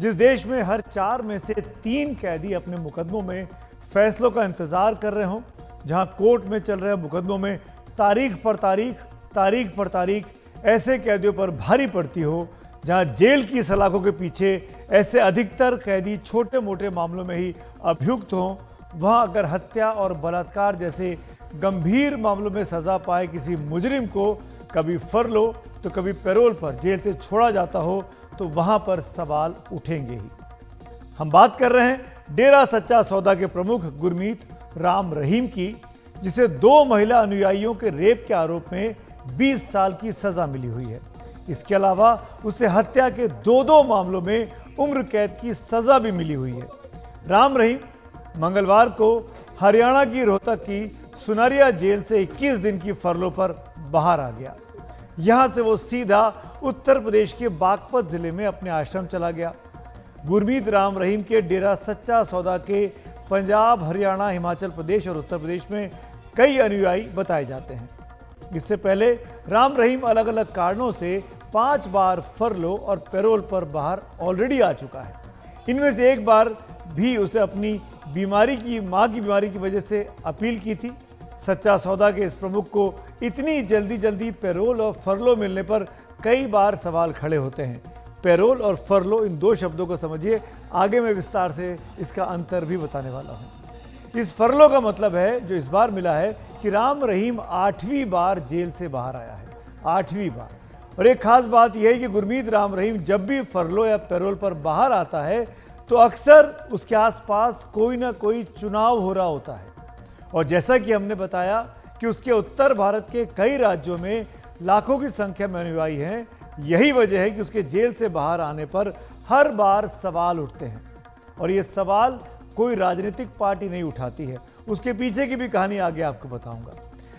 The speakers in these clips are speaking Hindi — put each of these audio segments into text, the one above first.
जिस देश में हर 4 में से 3 कैदी अपने मुकदमों में फैसलों का इंतजार कर रहे हों, जहां कोर्ट में चल रहे मुकदमों में तारीख पर तारीख ऐसे कैदियों पर भारी पड़ती हो, जहां जेल की सलाखों के पीछे ऐसे अधिकतर कैदी छोटे मोटे मामलों में ही अभियुक्त हों, वहां अगर हत्या और बलात्कार जैसे गंभीर मामलों में सजा पाए किसी मुजरिम को कभी फरलो तो कभी पैरोल पर जेल से छोड़ा जाता हो, तो वहां पर सवाल उठेंगे ही। हम बात कर रहे हैं डेरा सच्चा सौदा के प्रमुख गुरमीत राम रहीम की, जिसे 2 महिला अनुयायियों के रेप के आरोप में 20 साल की सजा मिली हुई है। इसके अलावा उसे हत्या के 2 मामलों में उम्र कैद की सजा भी मिली हुई है। राम रहीम मंगलवार को हरियाणा की रोहतक की सुनारिया जेल से 21 दिन की फरलो पर बाहर आ गया। यहां से वो सीधा उत्तर प्रदेश के बागपत जिले में अपने आश्रम चला गया। गुरमीत राम रहीम के डेरा सच्चा सौदा के पंजाब, हरियाणा, हिमाचल प्रदेश और उत्तर प्रदेश में कई अनुयायी बताए जाते हैं। इससे पहले राम रहीम अलग अलग कारणों से 5 बार फरलो और पैरोल पर बाहर ऑलरेडी आ चुका है। इनमें से एक बार भी उसे अपनी मां की बीमारी की वजह से अपील की थी। सच्चा सौदा के इस प्रमुख को इतनी जल्दी पैरोल और फरलो मिलने पर कई बार सवाल खड़े होते हैं। पैरोल और फरलो, इन 2 शब्दों को समझिए, आगे मैं विस्तार से इसका अंतर भी बताने वाला हूं। इस फरलो का मतलब है, जो इस बार मिला है, कि राम रहीम 8वीं बार जेल से बाहर आया है, 8वीं बार। और एक खास बात यह है कि गुरमीत राम रहीम जब भी फरलो या पैरोल पर बाहर आता है तो अक्सर उसके आसपास कोई ना कोई चुनाव हो रहा होता है। और जैसा कि हमने बताया कि उसके उत्तर भारत के कई राज्यों में लाखों की संख्या में अनुयायी हैं। यही वजह है कि उसके जेल से बाहर आने पर हर बार सवाल उठते हैं, और ये सवाल कोई राजनीतिक पार्टी नहीं उठाती है। उसके पीछे की भी कहानी आगे आपको बताऊंगा।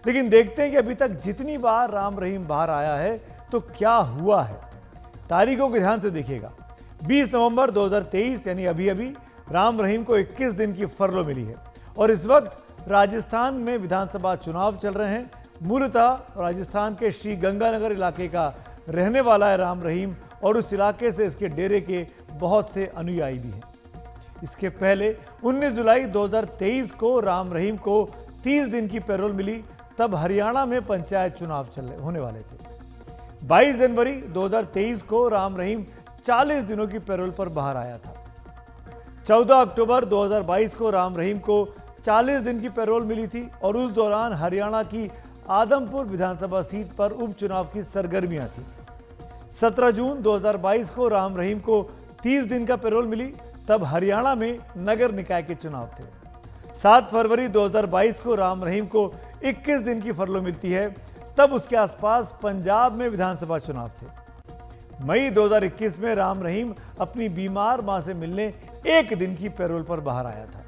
लेकिन देखते हैं कि अभी तक जितनी बार राम रहीम बाहर आया है तो क्या हुआ है। तारीखों को ध्यान से देखिएगा। 20 नवंबर 2023 यानी अभी राम रहीम को 21 दिन की फरलो मिली है, और इस वक्त राजस्थान में विधानसभा चुनाव चल रहे हैं। मूलतः राजस्थान के श्री गंगानगर इलाके का रहने वाला है राम रहीम, और उस इलाके से इसके डेरे के बहुत से अनुयायी भी हैं। इसके पहले 19 जुलाई 2023 को राम रहीम को 30 दिन की पैरोल मिली, तब हरियाणा में पंचायत चुनाव होने वाले थे। 22 जनवरी 2023 को राम रहीम 40 दिनों की पैरोल पर बाहर आया था। 14 अक्टूबर 2022 को राम रहीम को 40 दिन की पैरोल मिली थी, और उस दौरान हरियाणा की आदमपुर विधानसभा सीट पर उपचुनाव की सरगर्मियां थी। 17 जून 2022 को राम रहीम को 30 दिन का पैरोल मिली, तब हरियाणा में नगर निकाय के चुनाव थे। 7 फरवरी 2022 को राम रहीम को 21 दिन की फरलो मिलती है, तब उसके आसपास पंजाब में विधानसभा चुनाव थे। मई 2021 में राम रहीम अपनी बीमार मां से मिलने 1 दिन की पैरोल पर बाहर आया था।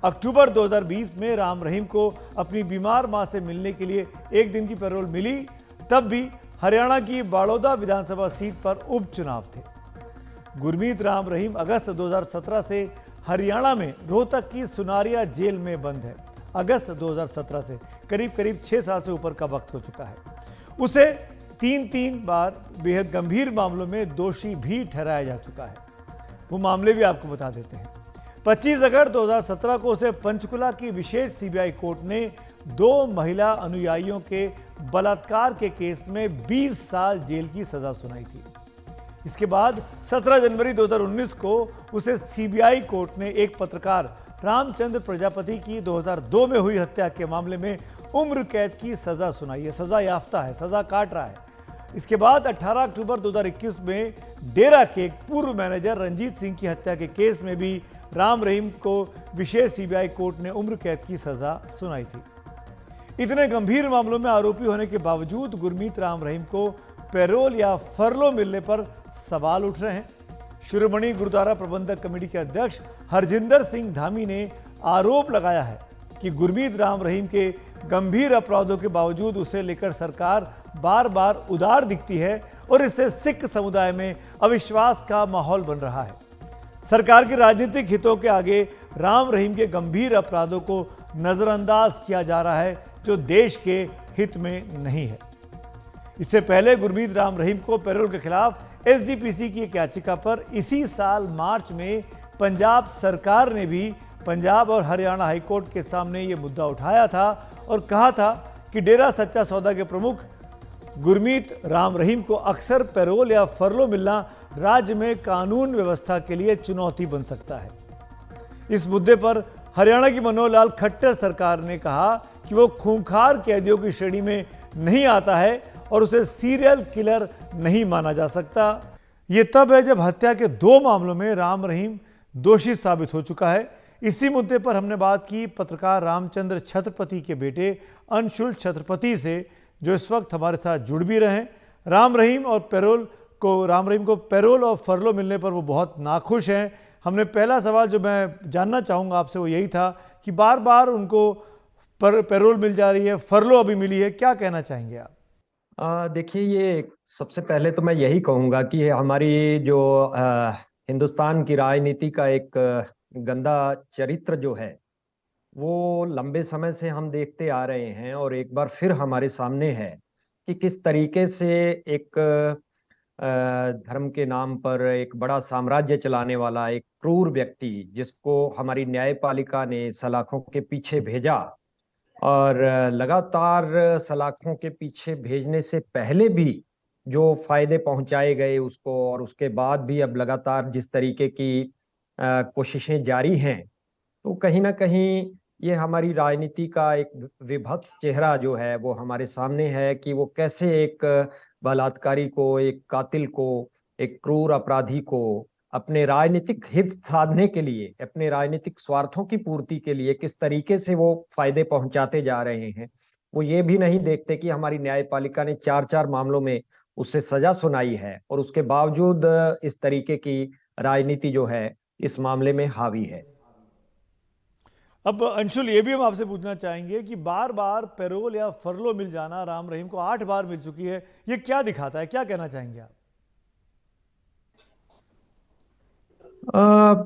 अक्टूबर 2020 में राम रहीम को अपनी बीमार मां से मिलने के लिए 1 दिन की पैरोल मिली, तब भी हरियाणा की बड़ौदा विधानसभा सीट पर उपचुनाव थे। गुरमीत राम रहीम अगस्त 2017 से हरियाणा में रोहतक की सुनारिया जेल में बंद है। अगस्त 2017 से करीब 6 साल से ऊपर का वक्त हो चुका है। उसे 3 बार बेहद गंभीर मामलों में दोषी भी ठहराया जा चुका है। वो मामले भी आपको बता देते हैं। 25 अगस्त 2017 को उसे पंचकुला की विशेष सीबीआई कोर्ट ने 2 महिला अनुयायियों के बलात्कार के केस में 20 साल जेल की सजा सुनाई थी। इसके बाद 17 जनवरी 2019 को उसे सीबीआई कोर्ट ने एक पत्रकार रामचंद्र प्रजापति की 2002 में हुई हत्या के मामले में उम्र कैद की सजा सुनाई है। सजा याफ्ता है, सजा काट रहा है। इसके बाद 18 अक्टूबर 2021 में डेरा के पूर्व मैनेजर रंजीत सिंह की हत्या के केस में भी राम रहीम को विशेष सीबीआई कोर्ट ने उम्र कैद की सजा सुनाई थी। इतने गंभीर मामलों में आरोपी होने के बावजूद गुरमीत राम रहीम को पैरोल या फरलो मिलने पर सवाल उठ रहे हैं। शिरोमणि गुरुद्वारा प्रबंधक कमेटी के अध्यक्ष हरजिंदर सिंह धामी ने आरोप लगाया है कि गुरमीत राम रहीम के गंभीर अपराधों के बावजूद उसे लेकर सरकार बार बार उदार दिखती है, और इससे सिख समुदाय में अविश्वास का माहौल बन रहा है। सरकार के राजनीतिक हितों के आगे राम रहीम के गंभीर अपराधों को नजरअंदाज किया जा रहा है, जो देश के हित में नहीं है। इससे पहले गुरमीत राम रहीम को पैरोल के खिलाफ एसजीपीसी की एक याचिका पर इसी साल मार्च में पंजाब सरकार ने भी पंजाब और हरियाणा हाईकोर्ट के सामने ये मुद्दा उठाया था और कहा था कि डेरा सच्चा सौदा के प्रमुख गुरमीत राम रहीम को अक्सर पैरोल या फरलो मिलना राज्य में कानून व्यवस्था के लिए चुनौती बन सकता है। इस मुद्दे पर हरियाणा की मनोहर लाल खट्टर सरकार ने कहा कि वो खूंखार कैदियों की श्रेणी में नहीं आता है और उसे सीरियल किलर नहीं माना जा सकता। ये तब है जब हत्या के 2 मामलों में राम रहीम दोषी साबित हो चुका है। इसी मुद्दे पर हमने बात की पत्रकार रामचंद्र छत्रपति के बेटे अंशुल छत्रपति से, जो इस वक्त हमारे साथ जुड़ भी रहे हैं। राम रहीम को पैरोल और फरलो मिलने पर वो बहुत नाखुश हैं। हमने पहला सवाल जो मैं जानना चाहूँगा आपसे वो यही था कि बार बार उनको पैरोल मिल जा रही है, फरलो अभी मिली है, क्या कहना चाहेंगे आप? देखिए, ये सबसे पहले तो मैं यही कहूँगा कि हमारी जो हिंदुस्तान की राजनीति का एक गंदा चरित्र जो है, वो लंबे समय से हम देखते आ रहे हैं और एक बार फिर हमारे सामने है कि किस तरीके से एक धर्म के नाम पर एक बड़ा साम्राज्य चलाने वाला एक क्रूर व्यक्ति, जिसको हमारी न्यायपालिका ने सलाखों के पीछे भेजा और लगातार सलाखों के पीछे भेजने से पहले भी जो फायदे पहुंचाए गए उसको, और उसके बाद भी अब लगातार जिस तरीके की कोशिशें जारी हैं, तो कहीं ना कहीं ये हमारी राजनीति का एक विभत्स चेहरा जो है वो हमारे सामने है कि वो कैसे एक बलात्कारी को, एक कातिल को, एक क्रूर अपराधी को अपने राजनीतिक हित साधने के लिए, अपने राजनीतिक स्वार्थों की पूर्ति के लिए किस तरीके से वो फायदे पहुंचाते जा रहे हैं। वो ये भी नहीं देखते कि हमारी न्यायपालिका ने 4-4 मामलों में उससे सजा सुनाई है और उसके बावजूद इस तरीके की राजनीति जो है इस मामले में हावी है। अब अंशुल, ये भी हम आपसे पूछना चाहेंगे कि बार बार पैरोल या फरलो मिल जाना, राम रहीम को 8 बार मिल चुकी है, ये क्या दिखाता है, क्या कहना चाहेंगे आप? अ,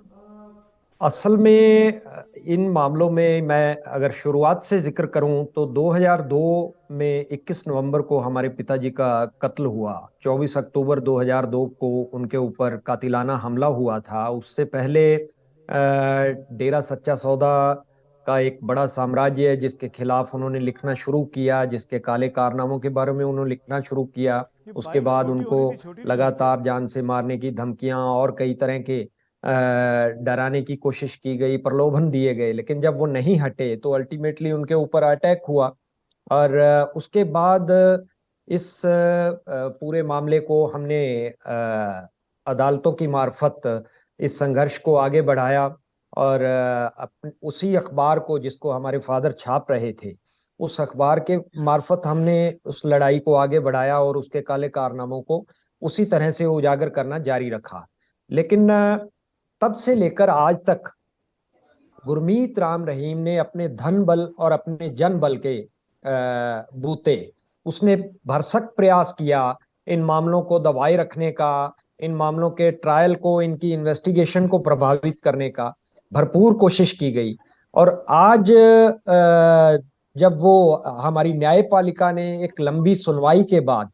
असल में इन मामलों में मैं अगर शुरुआत से जिक्र करूं तो 2002 में 21 नवंबर को हमारे पिताजी का कत्ल हुआ। 24 अक्टूबर 2002 को उनके ऊपर कातिलाना हमला हुआ था। उससे पहले डेरा सच्चा सौदा का एक बड़ा साम्राज्य है जिसके खिलाफ उन्होंने लिखना शुरू किया, जिसके काले कारनामों के बारे में उन्होंने लिखना शुरू किया। ये उसके बाइट बाद छोटी हो उनको रही थी, छोटी नहीं करते? लगातार जान से मारने की धमकियां और कई तरह के डराने की कोशिश की गई, प्रलोभन दिए गए, लेकिन जब वो नहीं हटे तो अल्टीमेटली उनके ऊपर अटैक हुआ। और उसके बाद इस पूरे मामले को हमने अदालतों की मार्फत इस संघर्ष को आगे बढ़ाया और उसी अखबार को जिसको हमारे फादर छाप रहे थे, उस अखबार के मार्फत हमने उस लड़ाई को आगे बढ़ाया और उसके काले कारनामों को उसी तरह से उजागर करना जारी रखा। लेकिन तब से लेकर आज तक गुरमीत राम रहीम ने अपने धन बल और अपने जन बल के बूते उसने भरसक प्रयास किया इन मामलों को दबाए रखने का, इन मामलों के ट्रायल को, इनकी इन्वेस्टिगेशन को प्रभावित करने का भरपूर कोशिश की गई। और आज जब वो हमारी न्यायपालिका ने एक लंबी सुनवाई के बाद,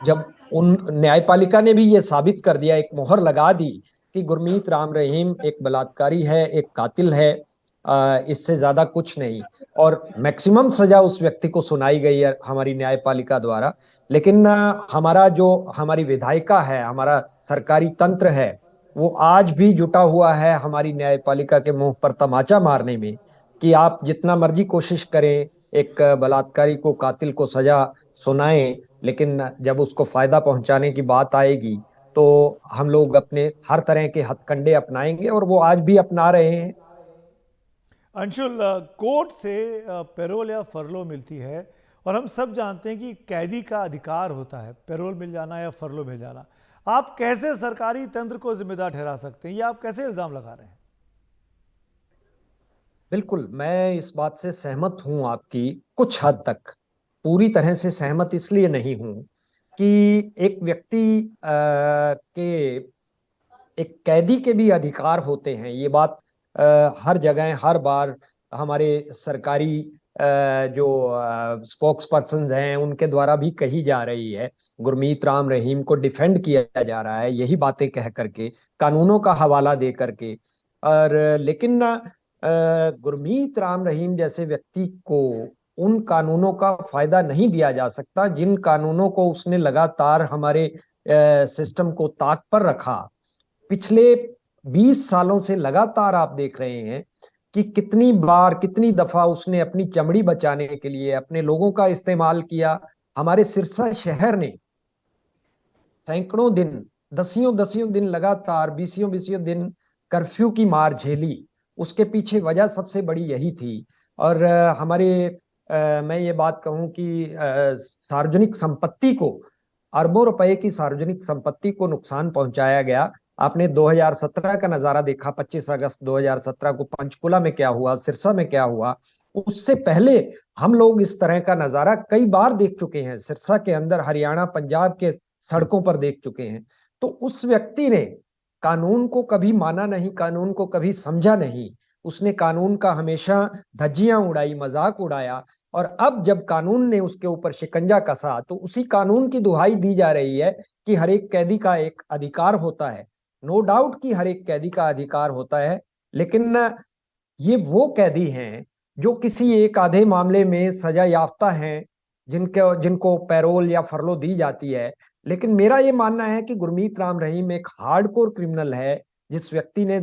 जब उन न्यायपालिका ने भी ये साबित कर दिया, एक मोहर लगा दी कि गुरमीत राम रहीम एक बलात्कारी है, एक कातिल है, इससे ज्यादा कुछ नहीं, और मैक्सिमम सजा उस व्यक्ति को सुनाई गई है हमारी न्यायपालिका द्वारा। लेकिन हमारा जो हमारी विधायिका है, हमारा सरकारी तंत्र है, वो आज भी जुटा हुआ है हमारी न्यायपालिका के मुंह पर तमाचा मारने में कि आप जितना मर्जी कोशिश करें, एक बलात्कारी को, कातिल को सजा सुनाएं, लेकिन जब उसको फायदा पहुंचाने की बात आएगी तो हम लोग अपने हर तरह के हथकंडे अपनाएंगे, और वो आज भी अपना रहे हैं। अंशुल, कोर्ट से पैरोल या फरलो मिलती है और हम सब जानते हैं कि कैदी का अधिकार होता है पैरोल मिल जाना या फरलो मिल जाना। आप कैसे सरकारी तंत्र को जिम्मेदार ठहरा सकते हैं, या आप कैसे इल्जाम लगा रहे हैं? बिल्कुल, मैं इस बात से सहमत हूं आपकी कुछ हद तक। पूरी तरह से सहमत इसलिए नहीं हूं कि एक व्यक्ति के, एक कैदी के भी अधिकार होते हैं। ये बात हर जगह हर बार हमारे सरकारी जो स्पोक्स पर्सन हैं उनके द्वारा भी कही जा रही है। गुरमीत राम रहीम को डिफेंड किया जा रहा है यही बातें कह करके, कानूनों का हवाला दे करके। और लेकिन ना गुरमीत राम रहीम जैसे व्यक्ति को उन कानूनों का फायदा नहीं दिया जा सकता जिन कानूनों को उसने लगातार हमारे सिस्टम को ताक पर रखा। पिछले 20 सालों से लगातार आप देख रहे हैं कि कितनी बार कितनी दफा उसने अपनी चमड़ी बचाने के लिए अपने लोगों का इस्तेमाल किया। हमारे सिरसा शहर ने सैकड़ों दिन, दसियों दसियों दिन लगातार, बीसियों बीसियों दिन कर्फ्यू की मार झेली। उसके पीछे वजह सबसे बड़ी यही थी। और मैं ये बात कहूं कि सार्वजनिक संपत्ति को, अरबों रुपए की सार्वजनिक संपत्ति को नुकसान पहुंचाया गया। आपने 2017 का नजारा देखा, 25 अगस्त 2017 को पंचकुला में क्या हुआ, सिरसा में क्या हुआ। उससे पहले हम लोग इस तरह का नजारा कई बार देख चुके हैं, सिरसा के अंदर, हरियाणा, पंजाब के सड़कों पर देख चुके हैं। तो उस व्यक्ति ने कानून को कभी माना नहीं, कानून को कभी समझा नहीं। उसने कानून का हमेशा धज्जियां उड़ाई, मजाक उड़ाया। और अब जब कानून ने उसके ऊपर शिकंजा कसा तो उसी कानून की दुहाई दी जा रही है कि हर एक कैदी का एक अधिकार होता है। नो डाउट कि हर एक कैदी का अधिकार होता है, लेकिन ये वो कैदी हैं जो किसी एक आधे मामले में सजा याफ्ता हैं, जिनको पैरोल या फरलो दी जाती है। लेकिन मेरा ये मानना है कि गुरमीत राम रहीम एक हार्डकोर क्रिमिनल है। जिस व्यक्ति ने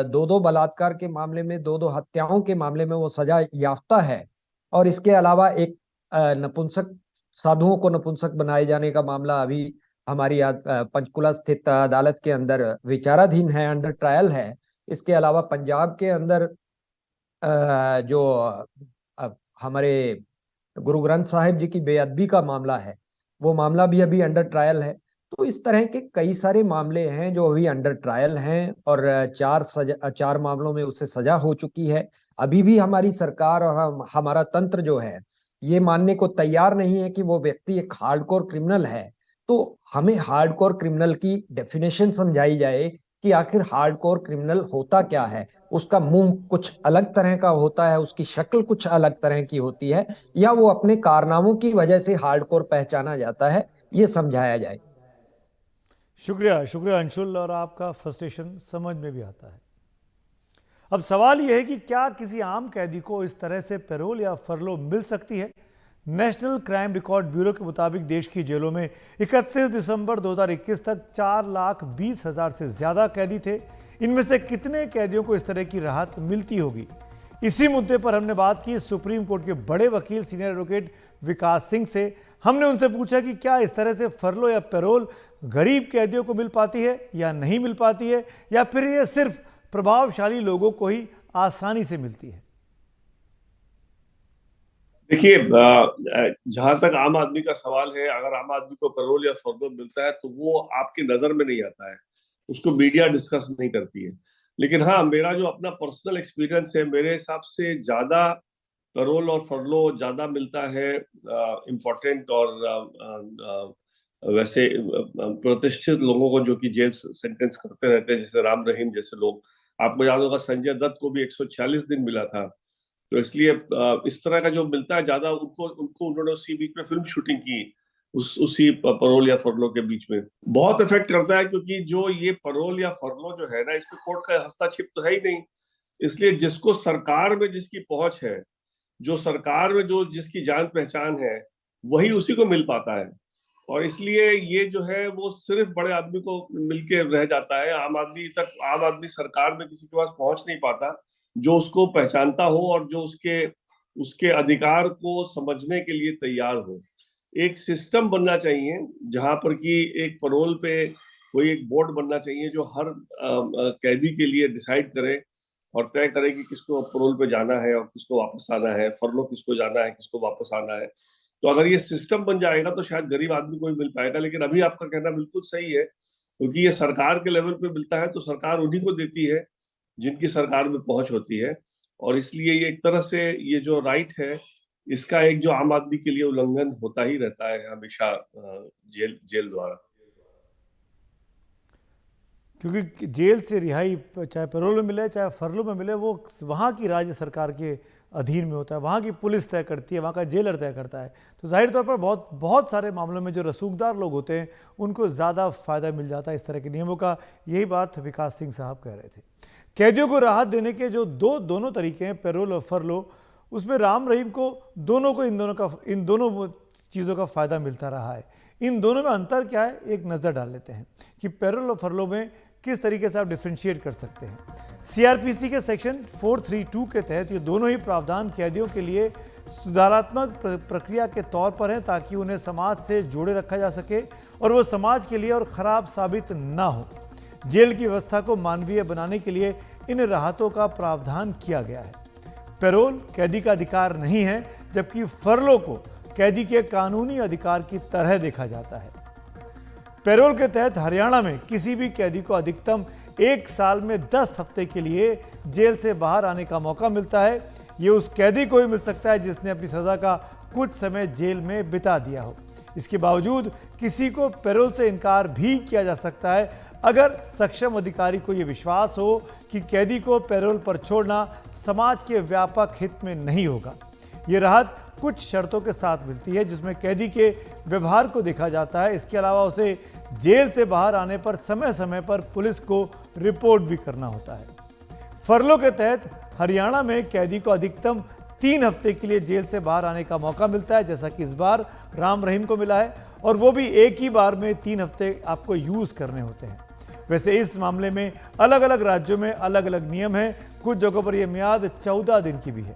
दो दो बलात्कार के मामले में, दो दो हत्याओं के मामले में वो सजा याफ्ता है। और इसके अलावा एक नपुंसक, साधुओं को नपुंसक बनाए जाने का मामला अभी हमारी आज पंचकुला स्थित अदालत के अंदर विचाराधीन है, अंडर ट्रायल है। इसके अलावा पंजाब के अंदर जो हमारे गुरु ग्रंथ साहिब जी की बेअदबी का मामला है, वो मामला भी अभी अंडर ट्रायल है। तो इस तरह के कई सारे मामले हैं जो अभी अंडर ट्रायल हैं, और चार मामलों में उसे सजा हो चुकी है। अभी भी हमारी सरकार और हमारा तंत्र जो है ये मानने को तैयार नहीं है कि वो व्यक्ति एक हार्डकोर क्रिमिनल है। तो हमें हार्डकोर क्रिमिनल की डेफिनेशन समझाई जाए कि आखिर हार्डकोर क्रिमिनल होता क्या है। उसका मुंह कुछ अलग तरह का होता है, उसकी शक्ल कुछ अलग तरह की होती है, या वो अपने कारनामों की वजह से हार्डकोर पहचाना जाता है, ये समझाया जाए। शुक्रिया, शुक्रिया अंशुल, और आपका फ्रस्ट्रेशन समझ में भी आता है। अब सवाल यह है कि क्या किसी आम कैदी को इस तरह से पैरोल या फरलो मिल सकती है? नेशनल क्राइम रिकॉर्ड ब्यूरो के मुताबिक देश की जेलों में 31 दिसंबर 2021 तक 4,20,000 से ज्यादा कैदी थे। इनमें से कितने कैदियों को इस तरह की राहत मिलती होगी? इसी मुद्दे पर हमने बात की सुप्रीम कोर्ट के बड़े वकील सीनियर एडवोकेट विकास सिंह से। हमने उनसे पूछा कि क्या इस तरह से फरलो या पैरोल गरीब कैदियों को मिल पाती है या नहीं मिल पाती है, या फिर यह सिर्फ प्रभावशाली लोगों को ही आसानी से मिलती है। देखिए, जहां तक आम आदमी का सवाल है, अगर आम आदमी को पैरोल या फरलो मिलता है तो वो आपकी नजर में नहीं आता है, उसको मीडिया डिस्कस नहीं करती है। लेकिन हाँ, मेरा जो अपना पर्सनल एक्सपीरियंस है, मेरे हिसाब से ज्यादा पैरोल और फरलो ज्यादा मिलता है इम्पोर्टेंट और वैसे प्रतिष्ठित लोगों को, जो कि जेल सेंटेंस करते रहते हैं, जैसे राम रहीम जैसे लोग। आपको याद होगा संजय दत्त को भी 146 दिन मिला था। तो इसलिए इस तरह का जो मिलता है ज्यादा, उनको उन्होंने उसी बीच में फिल्म शूटिंग की, उसी पैरोल या फरलो के बीच में। बहुत इफेक्ट करता है, क्योंकि जो ये पैरोल या फरलो जो है ना, इसमें कोर्ट का हस्तक्षेप तो है ही नहीं। इसलिए जिसको सरकार में जिसकी पहुंच है, जो सरकार में जो जिसकी जान पहचान है, वही उसी को मिल पाता है। और इसलिए ये जो है वो सिर्फ बड़े आदमी को मिलके रह जाता है। आम आदमी सरकार में किसी के पास पहुंच नहीं पाता जो उसको पहचानता हो और जो उसके उसके अधिकार को समझने के लिए तैयार हो। एक सिस्टम बनना चाहिए जहां पर कि एक पैरोल पे कोई एक बोर्ड बनना चाहिए जो हर कैदी के लिए डिसाइड करे और तय करे कि किसको पैरोल पे जाना है और किसको वापस आना है, फरलो किसको जाना है, किसको वापस आना है। तो अगर ये सिस्टम बन जाएगा तो शायद गरीब आदमी को भी मिल पाएगा। लेकिन अभी आपका कहना बिल्कुल सही है, क्योंकि ये सरकार के लेवल पे मिलता है तो सरकार उन्हीं को देती है जिनकी सरकार में पहुंच होती है। और इसलिए ये एक तरह से ये जो राइट है, इसका एक जो आम आदमी के लिए उल्लंघन होता ही रहता है हमेशा जेल द्वारा। क्योंकि जेल से रिहाई चाहे पैरोल में मिले चाहे फरलो में मिले, वो वहाँ की राज्य सरकार के अधीन में होता है, वहाँ की पुलिस तय करती है, वहाँ का जेलर तय करता है। तो जाहिर तौर पर बहुत सारे मामलों में जो रसूखदार लोग होते हैं उनको ज़्यादा फ़ायदा मिल जाता है इस तरह के नियमों का। यही बात विकास सिंह साहब कह रहे थे। कैदियों को राहत देने के जो दोनों तरीके हैं, पैरोल और फरलो, उसमें राम रहीम को इन दोनों चीज़ों का फ़ायदा मिलता रहा है। इन दोनों में अंतर क्या है, एक नज़र डाल लेते हैं कि पैरोल और फरलो में किस तरीके से आप डिफ्रेंशिएट कर सकते हैं। सीआरपीसी के सेक्शन 432 के तहत ये दोनों ही प्रावधान कैदियों के लिए सुधारात्मक प्रक्रिया के तौर पर हैं ताकि उन्हें समाज से जोड़े रखा जा सके और वो समाज के लिए और ख़राब साबित ना हो। जेल की व्यवस्था को मानवीय बनाने के लिए इन राहतों का प्रावधान किया गया है। पैरोल कैदी का अधिकार नहीं है, जबकि फरलो को कैदी के कानूनी अधिकार की तरह देखा जाता है। पैरोल के तहत हरियाणा में किसी भी कैदी को अधिकतम 1 साल में 10 हफ्ते के लिए जेल से बाहर आने का मौका मिलता है। ये उस कैदी को ही मिल सकता है जिसने अपनी सज़ा का कुछ समय जेल में बिता दिया हो। इसके बावजूद किसी को पैरोल से इनकार भी किया जा सकता है अगर सक्षम अधिकारी को यह विश्वास हो कि कैदी को पैरोल पर छोड़ना समाज के व्यापक हित में नहीं होगा। ये राहत कुछ शर्तों के साथ मिलती है, जिसमें कैदी के व्यवहार को देखा जाता है। इसके अलावा उसे जेल से बाहर आने पर समय समय पर पुलिस को रिपोर्ट भी करना होता है। फरलो के तहत हरियाणा में कैदी को अधिकतम 3 हफ्ते के लिए जेल से बाहर आने का मौका मिलता है, जैसा कि इस बार राम रहीम को मिला है, और वो भी एक ही बार में 3 हफ्ते आपको यूज करने होते हैं। वैसे इस मामले में अलग अलग राज्यों में अलग अलग नियम हैं। कुछ जगहों पर यह मियाद 14 दिन की भी है।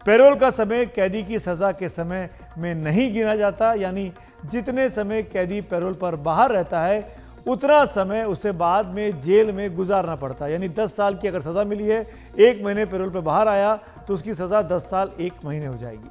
पैरोल का समय कैदी की सज़ा के समय में नहीं गिना जाता, यानी जितने समय कैदी पैरोल पर बाहर रहता है उतना समय उसे बाद में जेल में गुजारना पड़ता है। यानी 10 साल की अगर सज़ा मिली है, 1 महीने पैरोल पर बाहर आया तो उसकी सज़ा 10 साल 1 महीने हो जाएगी।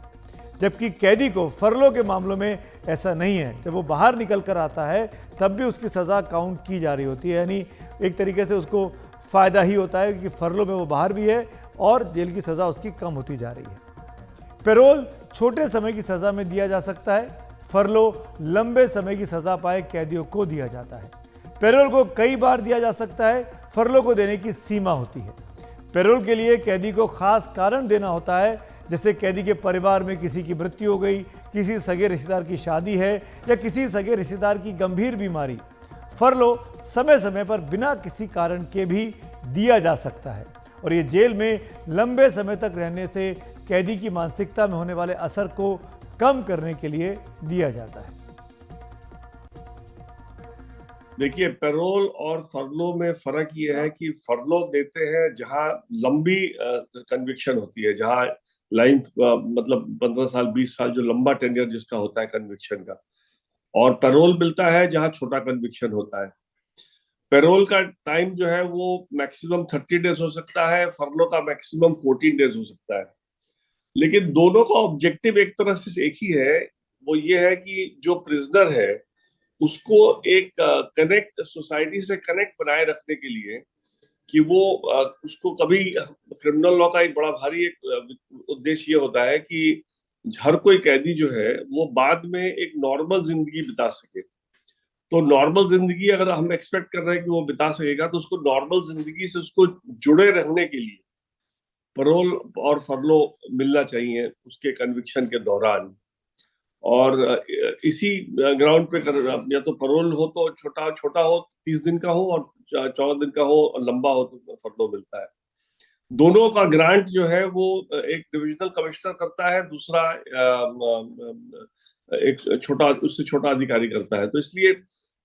जबकि कैदी को फरलो के मामलों में ऐसा नहीं है। जब वो बाहर निकल कर आता है तब भी उसकी सज़ा काउंट की जा रही होती है, यानी एक तरीके से उसको फ़ायदा ही होता है क्योंकि फरलो में वो बाहर भी है और जेल की सज़ा उसकी कम होती जा रही है। पैरोल छोटे समय की सज़ा में दिया जा सकता है, फरलो लंबे समय की सज़ा पाए कैदियों को दिया जाता है। पैरोल को कई बार दिया जा सकता है, फरलो को देने की सीमा होती है। पैरोल के लिए कैदी को खास कारण देना होता है, जैसे कैदी के परिवार में किसी की मृत्यु हो गई, किसी सगे रिश्तेदार की शादी है या किसी सगे रिश्तेदार की गंभीर बीमारी। फरलो समय समय पर बिना किसी कारण के भी दिया जा सकता है और ये जेल में लंबे समय तक रहने से कैदी की मानसिकता में होने वाले असर को कम करने के लिए दिया जाता है। देखिए, पैरोल और फरलो में फर्क ये है कि फरलो देते हैं जहां लंबी कन्विक्शन होती है, जहां लाइफ मतलब 15 साल 20 साल जो लंबा टेन्योर जिसका होता है कन्विक्शन का, और पैरोल मिलता है जहां छोटा कन्विक्शन होता है। पैरोल का टाइम जो है वो मैक्सिमम 30 डेज हो सकता है, फरलो का मैक्सिमम 14 डेज हो सकता है। लेकिन दोनों का ऑब्जेक्टिव एक तरह से एक ही है, वो ये है कि जो प्रिजनर है उसको एक कनेक्ट सोसाइटी से कनेक्ट बनाए रखने के लिए कि वो उसको कभी क्रिमिनल लॉ का एक बड़ा भारी एक उद्देश्य ये होता है कि हर कोई कैदी जो है वो बाद में एक नॉर्मल जिंदगी बिता सके। तो नॉर्मल जिंदगी अगर हम एक्सपेक्ट कर रहे हैं कि वो बिता सकेगा तो उसको नॉर्मल जिंदगी से उसको जुड़े रहने के लिए पैरोल और फरलो मिलना चाहिए उसके कन्विक्शन के दौरान। और इसी ग्राउंड पे या तो पैरोल हो तो छोटा हो 30 दिन का हो और 14 दिन का हो और लंबा हो तो फरलो मिलता है। दोनों का ग्रांट जो है वो एक डिविजनल कमिश्नर करता है, दूसरा एक उससे छोटा अधिकारी करता है। तो इसलिए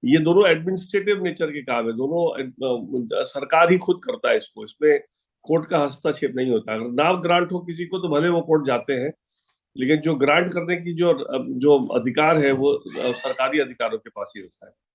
ये दोनों एडमिनिस्ट्रेटिव नेचर के काम है, दोनों सरकार ही खुद करता है इसको, इसमें कोर्ट का हस्तक्षेप नहीं होता। अगर नाम ग्रांट हो किसी को तो भले वो कोर्ट जाते हैं, लेकिन जो ग्रांट करने की जो अधिकार है वो सरकारी अधिकारों के पास ही होता है।